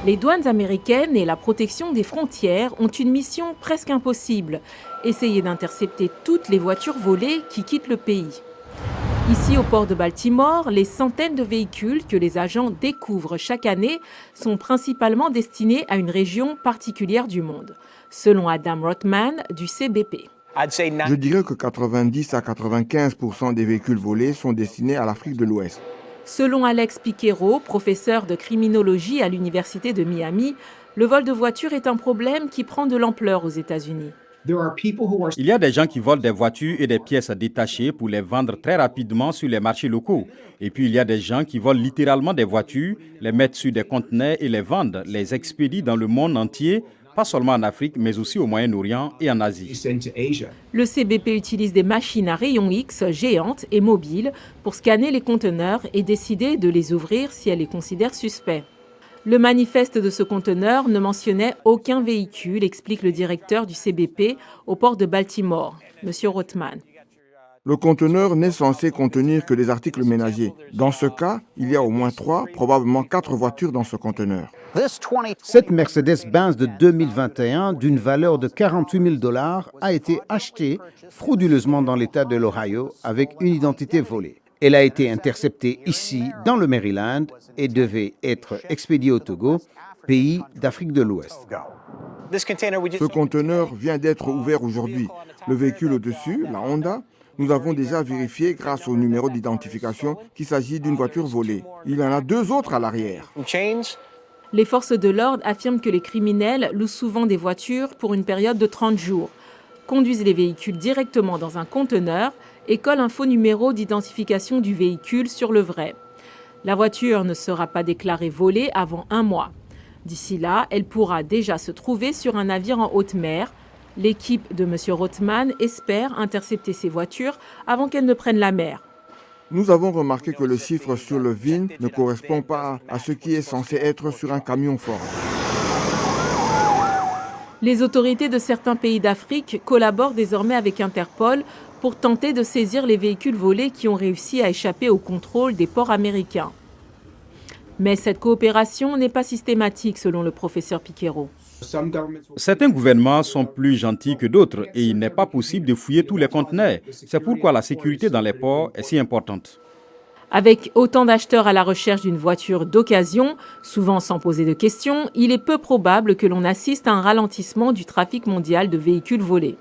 Les douanes américaines et la protection des frontières ont une mission presque impossible, essayer d'intercepter toutes les voitures volées qui quittent le pays. Ici, au port de Baltimore, les centaines de véhicules que les agents découvrent chaque année sont principalement destinés à une région particulière du monde, selon Adam Rothman du CBP. Je dirais que 90 à 95% des véhicules volés sont destinés à l'Afrique de l'Ouest. Selon Alex Piquero, professeur de criminologie à l'Université de Miami, le vol de voitures est un problème qui prend de l'ampleur aux États-Unis. Il y a des gens qui volent des voitures et des pièces détachées pour les vendre très rapidement sur les marchés locaux. Et puis il y a des gens qui volent littéralement des voitures, les mettent sur des conteneurs et les vendent, les expédient dans le monde entier, pas seulement en Afrique, mais aussi au Moyen-Orient et en Asie. Le CBP utilise des machines à rayons X géantes et mobiles pour scanner les conteneurs et décider de les ouvrir si elle les considère suspects. Le manifeste de ce conteneur ne mentionnait aucun véhicule, explique le directeur du CBP au port de Baltimore, M. Rothman. Le conteneur n'est censé contenir que des articles ménagers. Dans ce cas, il y a au moins 3, probablement 4 voitures dans ce conteneur. Cette Mercedes-Benz de 2021, d'une valeur de 48 000 $, a été achetée frauduleusement dans l'État de l'Ohio avec une identité volée. Elle a été interceptée ici, dans le Maryland, et devait être expédiée au Togo, pays d'Afrique de l'Ouest. Ce conteneur vient d'être ouvert aujourd'hui. Le véhicule au-dessus, la Honda, nous avons déjà vérifié grâce au numéro d'identification qu'il s'agit d'une voiture volée. Il y en a 2 autres à l'arrière. Les forces de l'ordre affirment que les criminels louent souvent des voitures pour une période de 30 jours, conduisent les véhicules directement dans un conteneur et collent un faux numéro d'identification du véhicule sur le vrai. La voiture ne sera pas déclarée volée avant 1 mois. D'ici là, elle pourra déjà se trouver sur un navire en haute mer. L'équipe de M. Rothman espère intercepter ces voitures avant qu'elles ne prennent la mer. Nous avons remarqué que le chiffre sur le VIN ne correspond pas à ce qui est censé être sur un camion fort. Les autorités de certains pays d'Afrique collaborent désormais avec Interpol pour tenter de saisir les véhicules volés qui ont réussi à échapper au contrôle des ports américains. Mais cette coopération n'est pas systématique, selon le professeur Piquero. Certains gouvernements sont plus gentils que d'autres et il n'est pas possible de fouiller tous les conteneurs. C'est pourquoi la sécurité dans les ports est si importante. Avec autant d'acheteurs à la recherche d'une voiture d'occasion, souvent sans poser de questions, il est peu probable que l'on assiste à un ralentissement du trafic mondial de véhicules volés.